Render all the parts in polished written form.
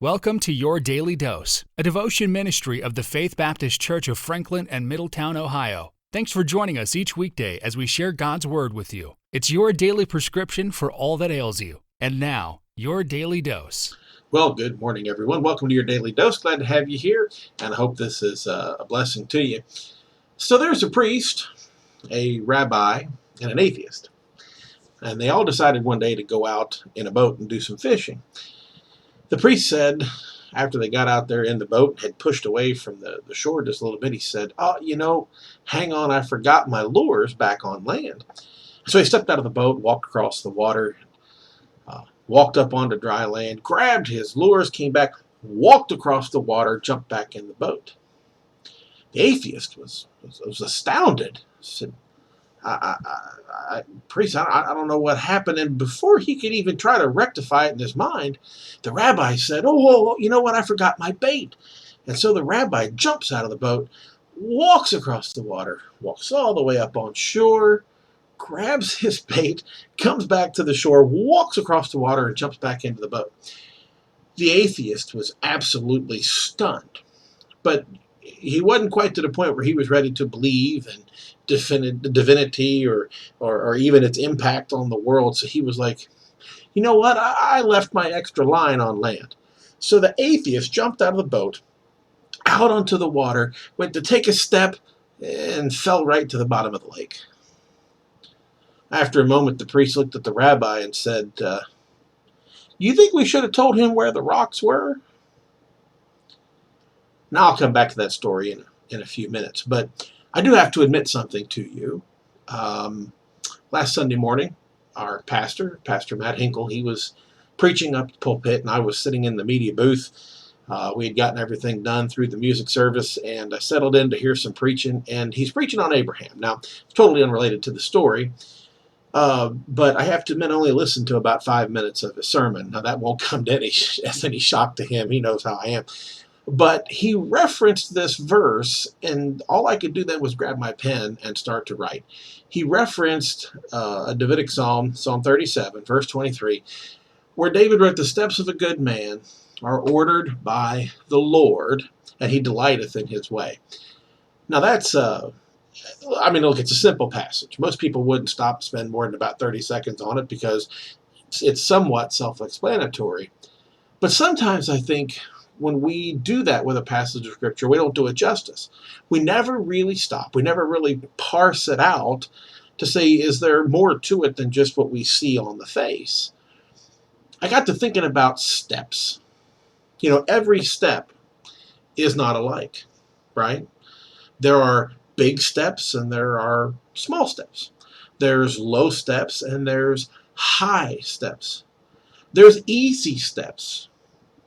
Welcome to Your Daily Dose, a devotion ministry of the Faith Baptist Church of Franklin and Middletown, Ohio. Thanks for joining us each weekday as we share God's Word with you. It's your daily prescription for all that ails you. And now, Your Daily Dose. Well, good morning, everyone. Welcome to Your Daily Dose. Glad to have you here, and I hope this is a blessing to you. So there's a priest, a rabbi, and an atheist. And they all decided one day to go out in a boat and do some fishing. The priest said, after they got out there in the boat, had pushed away from the shore just a little bit, he said, hang on, I forgot my lures back on land. So he stepped out of the boat, walked across the water, walked up onto dry land, grabbed his lures, came back, walked across the water, jumped back in the boat. The atheist was astounded. He said, priest, I don't know what happened. And before he could even try to rectify it in his mind, the rabbi said, you know what? I forgot my bait. And so the rabbi jumps out of the boat, walks across the water, walks all the way up on shore, grabs his bait, comes back to the shore, walks across the water, and jumps back into the boat. The atheist was absolutely stunned. But he wasn't quite to the point where he was ready to believe in divinity or even its impact on the world. So he was like, you know what? I left my extra line on land. So the atheist jumped out of the boat, out onto the water, went to take a step, and fell right to the bottom of the lake. After a moment, the priest looked at the rabbi and said, you think we should have told him where the rocks were? Now I'll come back to that story in a few minutes, but I do have to admit something to you. Last Sunday morning, our Pastor Matt Hinkle, he was preaching up the pulpit, and I was sitting in the media booth. We had gotten everything done through the music service, and I settled in to hear some preaching, and he's preaching on Abraham. Now, it's totally unrelated to the story, but I have to admit, I only listened to about 5 minutes of his sermon. Now, that won't come as any shock to him. He knows how I am. But he referenced this verse, and all I could do then was grab my pen and start to write. He referenced a Davidic psalm, Psalm 37, verse 23, where David wrote, the steps of a good man are ordered by the Lord, and he delighteth in his way. Now that's, look, it's a simple passage. Most people wouldn't stop and spend more than about 30 seconds on it because it's somewhat self-explanatory. But sometimes I think when we do that with a passage of Scripture, we don't do it justice. We never really stop. We never really parse it out to say, is there more to it than just what we see on the face? I got to thinking about steps. Every step is not alike, right? There are big steps and there are small steps. There's low steps and there's high steps. There's easy steps.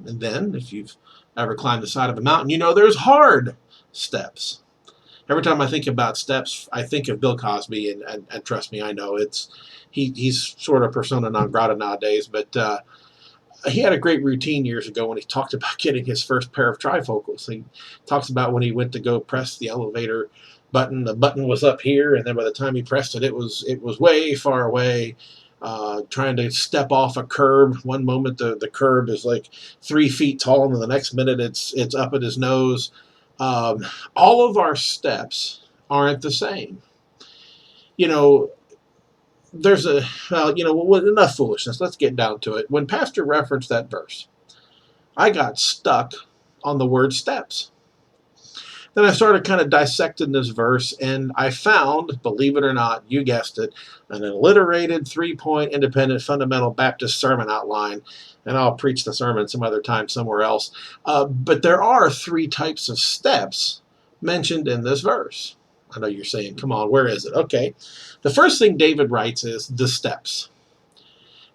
And then, if you've ever climbed the side of a mountain, there's hard steps. Every time I think about steps, I think of Bill Cosby, and trust me, I know he's sort of persona non grata nowadays, but he had a great routine years ago when he talked about getting his first pair of trifocals. He talks about when he went to go press the elevator button, the button was up here, and then by the time he pressed it, it was way far away. Trying to step off a curb. One moment the curb is like 3 feet tall, and the next minute it's up at his nose. All of our steps aren't the same. There's enough foolishness. Let's get down to it. When Pastor referenced that verse, I got stuck on the word steps. Then I started kind of dissecting this verse, and I found, believe it or not, you guessed it, an alliterated 3-point independent fundamental Baptist sermon outline, and I'll preach the sermon some other time somewhere else. But there are 3 types of steps mentioned in this verse. I know you're saying, come on, where is it? Okay. The first thing David writes is the steps.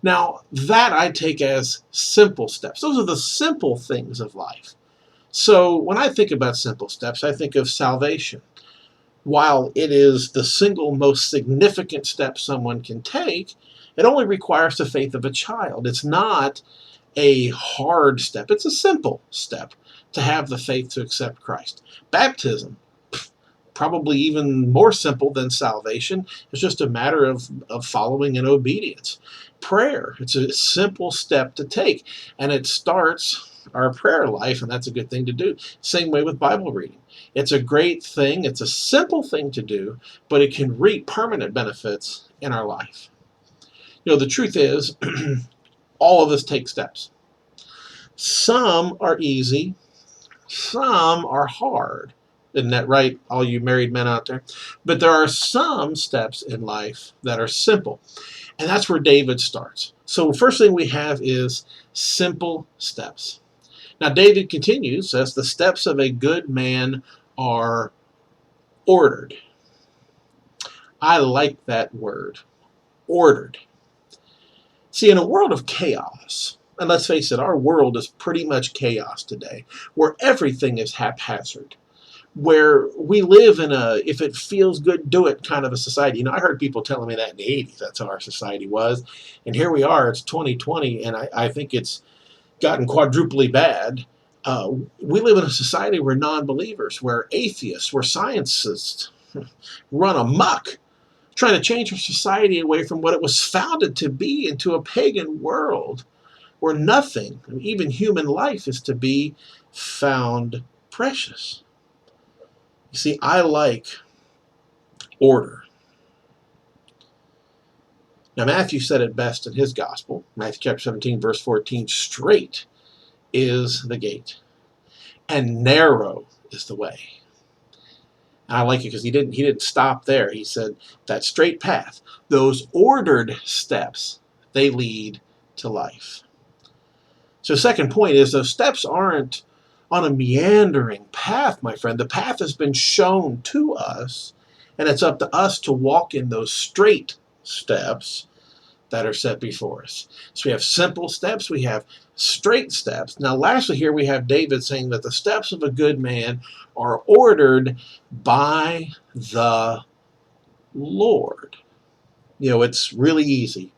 Now, that I take as simple steps. Those are the simple things of life. So when I think about simple steps, I think of salvation. While it is the single most significant step someone can take, it only requires the faith of a child. It's not a hard step. It's a simple step to have the faith to accept Christ. Baptism, probably even more simple than salvation. It's just a matter of following in obedience. Prayer, it's a simple step to take, and it starts our prayer life, and that's a good thing to do. Same way with Bible reading. It's a great thing. It's a simple thing to do, but it can reap permanent benefits in our life. The truth is, all of us take steps. Some are easy, some are hard. Isn't that right, all you married men out there? But there are some steps in life that are simple. And that's where David starts. So the first thing we have is simple steps. Now David continues, says, the steps of a good man are ordered. I like that word, ordered. See, in a world of chaos, and let's face it, our world is pretty much chaos today, where everything is haphazard, where we live in a if it feels good, do it kind of a society. I heard people telling me that in the 80s, that's how our society was. And here we are, it's 2020, and I think it's gotten quadruply bad. We live in a society where non-believers, where atheists, where scientists run amok, trying to change our society away from what it was founded to be into a pagan world where nothing, even human life, is to be found precious. You see, I like order. Now, Matthew said it best in his gospel, Matthew chapter 17, verse 14, straight is the gate, and narrow is the way. And I like it because he didn't stop there. He said that straight path, those ordered steps, they lead to life. So second point is those steps aren't on a meandering path, my friend. The path has been shown to us, and it's up to us to walk in those straight steps that are set before us. So we have simple steps, we have straight steps. Now lastly here we have David saying that the steps of a good man are ordered by the Lord. It's really easy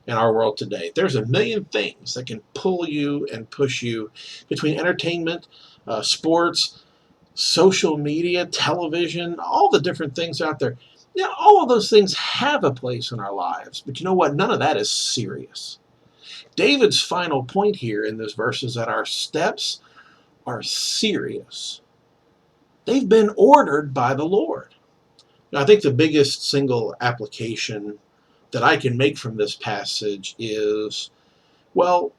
in our world today. There's a million things that can pull you and push you between entertainment, sports, social media, television, all the different things out there. All of those things have a place in our lives, but you know what? None of that is serious. David's final point here in this verse is that our steps are serious. They've been ordered by the Lord. Now, I think the biggest single application that I can make from this passage is, well,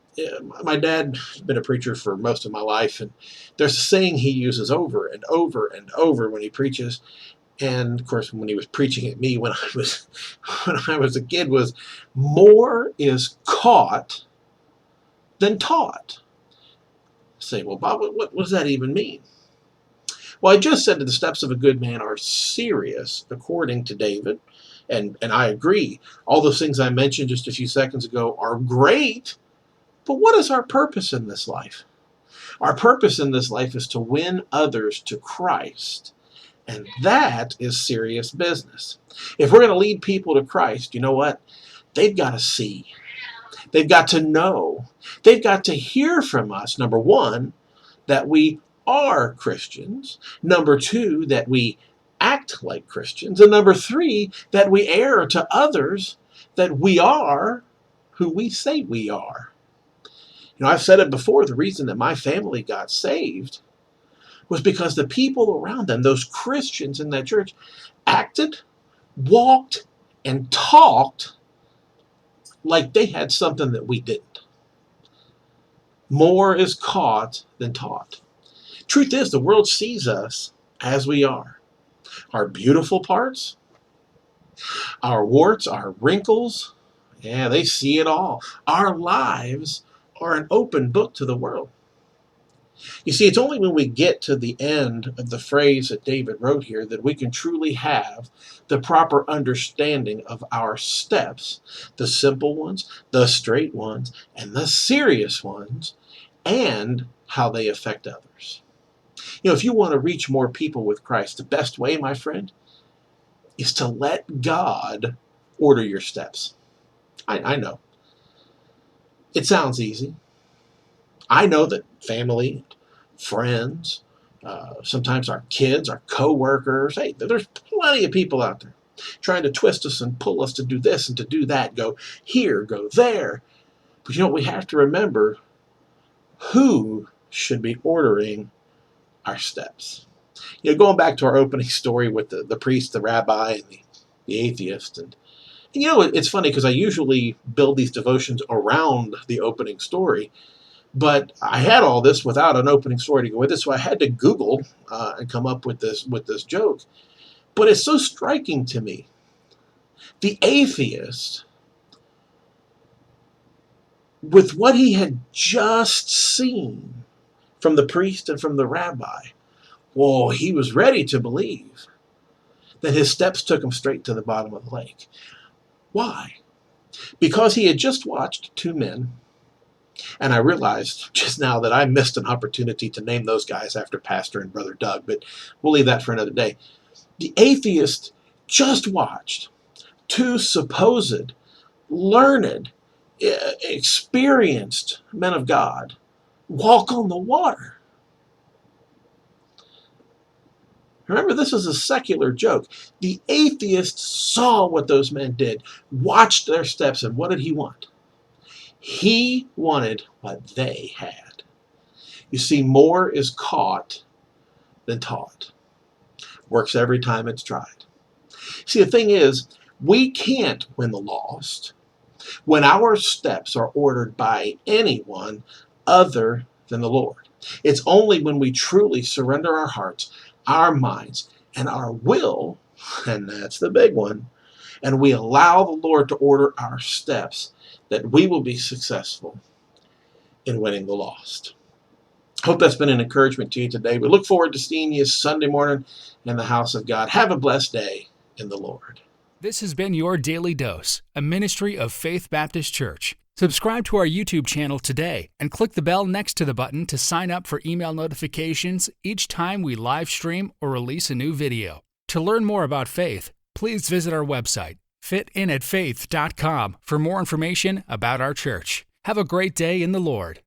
my dad's been a preacher for most of my life, and there's a saying he uses over and over and over when he preaches. And of course, when he was preaching at me when I was a kid, was more is caught than taught. Say, well, Bob, what does that even mean? Well, I just said that the steps of a good man are serious, according to David, and I agree. All those things I mentioned just a few seconds ago are great, but what is our purpose in this life? Our purpose in this life is to win others to Christ. And that is serious business. If we're going to lead people to Christ, you know what? They've got to see. They've got to know. They've got to hear from us, number one, that we are Christians. Number two, that we act like Christians. And number three, that we air to others that we are who we say we are. I've said it before, the reason that my family got saved was because the people around them, those Christians in that church, acted, walked, and talked like they had something that we didn't. More is caught than taught. Truth is, the world sees us as we are. Our beautiful parts, our warts, our wrinkles, they see it all. Our lives are an open book to the world. You see, it's only when we get to the end of the phrase that David wrote here that we can truly have the proper understanding of our steps, the simple ones, the straight ones, and the serious ones, and how they affect others. If you want to reach more people with Christ, the best way, my friend, is to let God order your steps. I know. It sounds easy. I know that family, friends, sometimes our kids, our co-workers, hey, there's plenty of people out there trying to twist us and pull us to do this and to do that, go here, go there. But we have to remember who should be ordering our steps. Going back to our opening story with the priest, the rabbi, and the atheist. And it's funny because I usually build these devotions around the opening story, but I had all this without an opening story to go with it, so I had to Google and come up with this joke. But it's so striking to me. The atheist, with what he had just seen from the priest and from the rabbi, whoa, he was ready to believe that his steps took him straight to the bottom of the lake. Why? Because he had just watched two men, and I realized just now that I missed an opportunity to name those guys after Pastor and Brother Doug, but we'll leave that for another day. The atheist just watched two supposed, learned, experienced men of God walk on the water. Remember, this is a secular joke. The atheist saw what those men did, watched their steps, and what did he want? He wanted what they had. You see, more is caught than taught. Works every time it's tried. See, the thing is, we can't win the lost when our steps are ordered by anyone other than the Lord. It's only when we truly surrender our hearts, our minds, and our will, and that's the big one, and we allow the Lord to order our steps, that we will be successful in winning the lost. Hope that's been an encouragement to you today. We look forward to seeing you Sunday morning in the house of God. Have a blessed day in the Lord. This has been Your Daily Dose, a ministry of Faith Baptist Church. Subscribe to our YouTube channel today and click the bell next to the button to sign up for email notifications each time we live stream or release a new video. To learn more about faith, please visit our website, fitinatfaith.com, for more information about our church. Have a great day in the Lord.